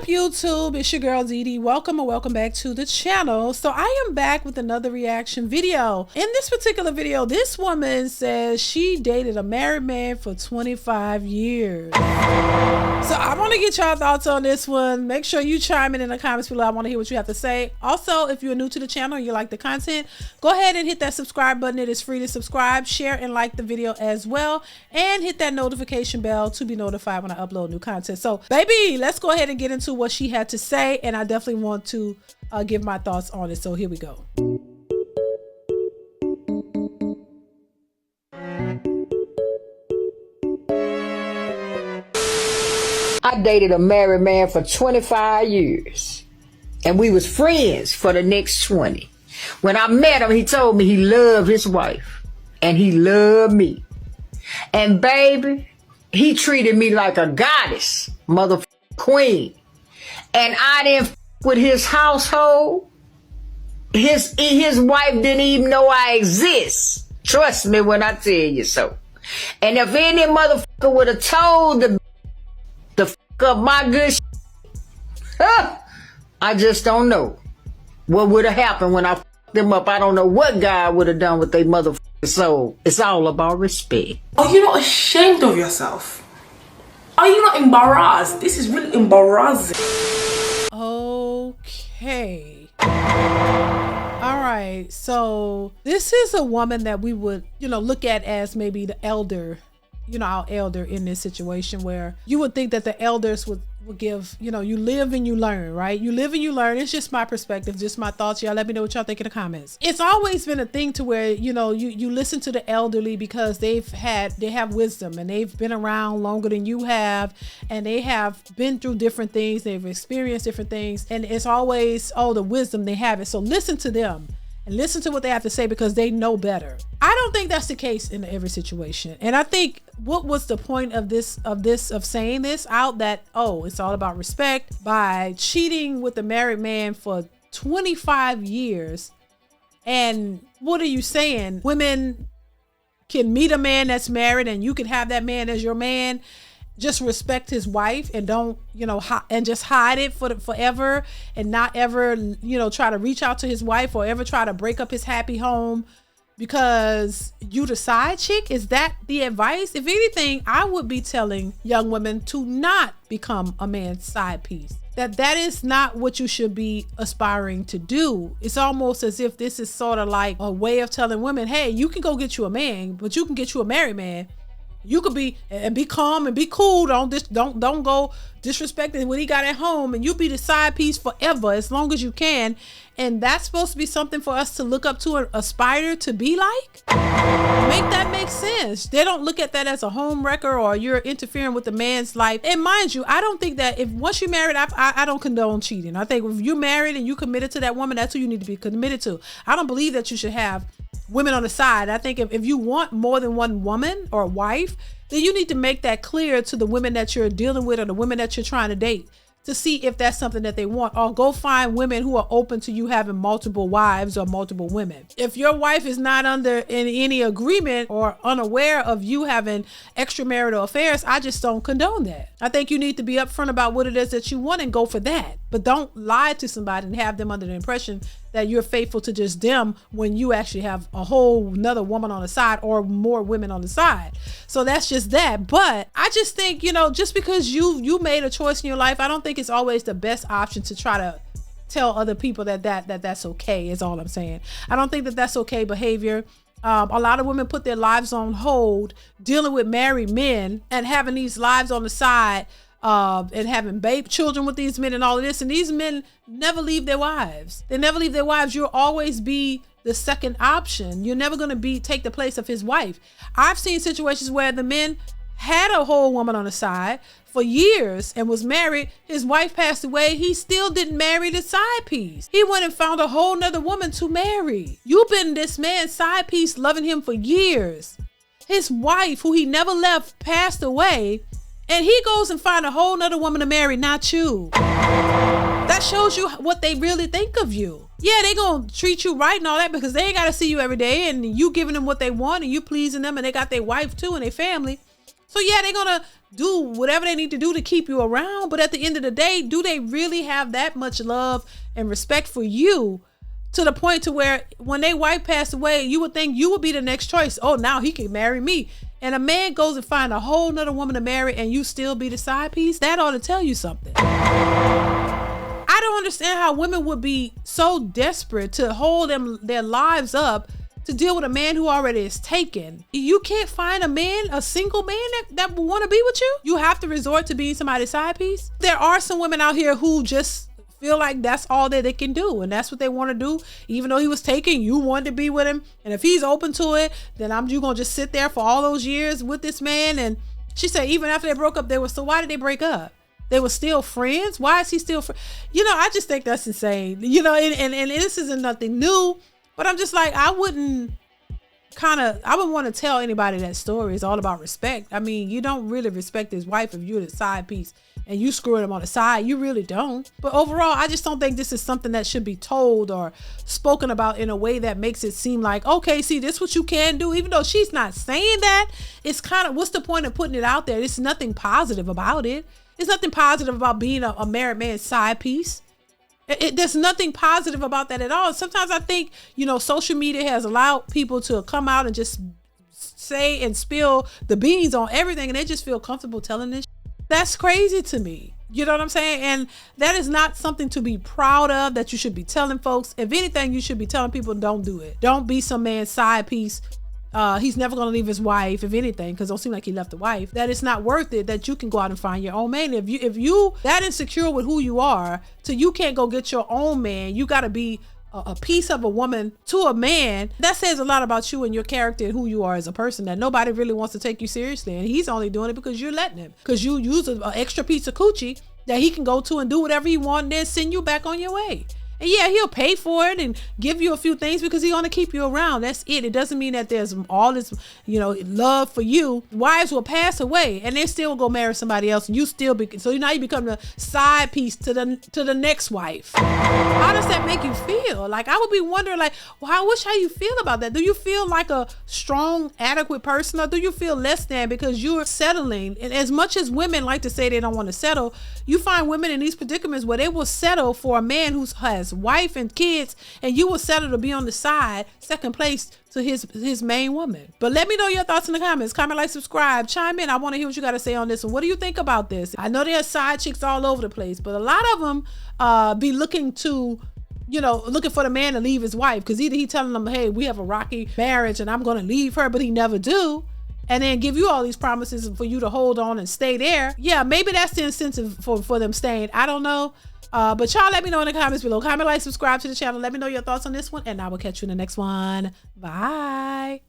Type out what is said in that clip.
YouTube? It's your girl DeeDee. Welcome and welcome back to the channel. So I am back with another reaction video. In this particular video, this woman says she dated a married man for 25 years. So I want to get y'all thoughts on this one. Make sure you chime in the comments below. I want to hear what you have to say. Also, if you're new to the channel and you like the content, go ahead and hit that subscribe button. It is free to subscribe, share, and like the video as well. And hit that notification bell to be notified when I upload new content. So baby, let's go ahead and get into what she had to say. And I definitely want to give my thoughts on it. So here we go. I dated a married man for 25 years and we was friends for the next 20. When I met him, he told me he loved his wife and he loved me. And baby, he treated me like a goddess, mother queen. And I didn't with his household. His wife didn't even know I exist. Trust me when I tell you so. And if any motherfucker would have told the up my good I just don't know what would have happened when I fucked them up. I don't know what God would have done with their motherfucking soul. It's all about respect. Are you not ashamed of yourself? Are you not embarrassed? This is really embarrassing. Okay. All right. So this is a woman that we would, look at as maybe the elder, our elder in this situation, where you would think that the elders would give, you live and you learn, right? You live and you learn. It's just my perspective, just my thoughts. Y'all let me know what y'all think in the comments. It's always been a thing to where, you listen to the elderly because they have wisdom and they've been around longer than you have, and they have been through different things. They've experienced different things, and it's always, the wisdom they have it. So listen to them. And listen to what they have to say because they know better. I don't think that's the case in every situation. And I think what was the point of saying this out, that, it's all about respect, by cheating with a married man for 25 years. And what are you saying? Women can meet a man that's married and you can have that man as your man. Just respect his wife and don't, and just hide it forever and not ever, try to reach out to his wife or ever try to break up his happy home because you the side chick? Is that the advice? If anything, I would be telling young women to not become a man's side piece. That is not what you should be aspiring to do. It's almost as if this is sort of like a way of telling women, hey, you can go get you a man, but you can get you a married man. You could be calm and be cool. Don't go disrespecting what he got at home, and you be the side piece forever as long as you can. And that's supposed to be something for us to look up to and aspire to be like. Make that make sense. They don't look at that as a home wrecker or you're interfering with the man's life. And mind you, I don't think that once you're married, I don't condone cheating. I think if you're married and you committed to that woman, that's who you need to be committed to. I don't believe that you should have women on the side. I think if you want more than one woman or wife, then you need to make that clear to the women that you're dealing with or the women that you're trying to date, to see if that's something that they want, or go find women who are open to you having multiple wives or multiple women. If your wife is not under any agreement or unaware of you having extramarital affairs, I just don't condone that. I think you need to be upfront about what it is that you want and go for that. But don't lie to somebody and have them under the impression that you're faithful to just them when you actually have a whole nother woman on the side or more women on the side. So that's just that. But I just think, just because you made a choice in your life, I don't think it's always the best option to try to tell other people that's okay, is all I'm saying. I don't think that that's okay behavior. A lot of women put their lives on hold dealing with married men and having these lives on the side and having children with these men and all of this. And these men never leave their wives. They never leave their wives. You'll always be the second option. You're never going to take the place of his wife. I've seen situations where the men had a whole woman on the side for years and was married. His wife passed away. He still didn't marry the side piece. He went and found a whole nother woman to marry. You've been this man's side piece, loving him for years. His wife, who he never left, passed away, and he goes and find a whole nother woman to marry, not you. That shows you what they really think of you. Yeah, they gonna treat you right and all that because they ain't gotta see you every day and you giving them what they want and you pleasing them, and they got their wife too and their family. So yeah, they're gonna do whatever they need to do to keep you around. But at the end of the day, do they really have that much love and respect for you to the point to where when they wife passed away, you would think you would be the next choice? Oh, now he can marry me. And a man goes and find a whole nother woman to marry and you still be the side piece? That ought to tell you something. I don't understand how women would be so desperate to hold their lives up to deal with a man who already is taken. You can't find a single man that will want to be with you. You have to resort to being somebody's side piece. There are some women out here who just feel like that's all that they can do, and that's what they want to do. Even though he was taken, you wanted to be with him, and if he's open to it, then you gonna just sit there for all those years with this man. And she said even after they broke up, so why did they break up? They were still friends. Why is he still I just think that's insane. And this isn't nothing new, but I'm just like, I wouldn't want to tell anybody that story. It's all about respect. I mean, you don't really respect his wife if you're the side piece and you screwing him on the side. You really don't. But overall, I just don't think this is something that should be told or spoken about in a way that makes it seem like, okay, see, this is what you can do. Even though she's not saying that, it's kind of, what's the point of putting it out there? There's nothing positive about it. There's nothing positive about being a married man's side piece. There's nothing positive about that at all. Sometimes I think, social media has allowed people to come out and just say and spill the beans on everything, and they just feel comfortable telling this. That's crazy to me. You know what I'm saying? And that is not something to be proud of, that you should be telling folks. If anything, you should be telling people, don't do it. Don't be some man's side piece. He's never going to leave his wife, if anything, because it don't seem like he left the wife. That it's not worth it, that you can go out and find your own man. If you that insecure with who you are, so you can't go get your own man, you got to be a piece of a woman to a man. That says a lot about you and your character and who you are as a person, that nobody really wants to take you seriously. And he's only doing it because you're letting him, because you use an extra piece of coochie that he can go to and do whatever he wants and then send you back on your way. And yeah, he'll pay for it and give you a few things because he want to keep you around. That's it. It doesn't mean that there's all this, love for you. Wives will pass away and they still go marry somebody else, and you still so now you become the side piece to the next wife. How does that make you feel? Like, I would be wondering, like, well, how you feel about that? Do you feel like a strong, adequate person, or do you feel less than because you're settling? And as much as women like to say they don't want to settle, you find women in these predicaments where they will settle for a man who has wife and kids, and you will settle to be on the side, second place to his main woman. But let me know your thoughts in the comments. Comment, like, subscribe, chime in. I want to hear what you got to say on this. And what do you think about this? I know there's side chicks all over the place, but a lot of them be looking for the man to leave his wife, because either he telling them, hey, we have a rocky marriage and I'm going to leave her, but he never do, and then give you all these promises for you to hold on and stay there. Yeah, maybe that's the incentive for them staying. I don't know. But y'all let me know in the comments below. Comment, like, subscribe to the channel. Let me know your thoughts on this one, and I will catch you in the next one. Bye.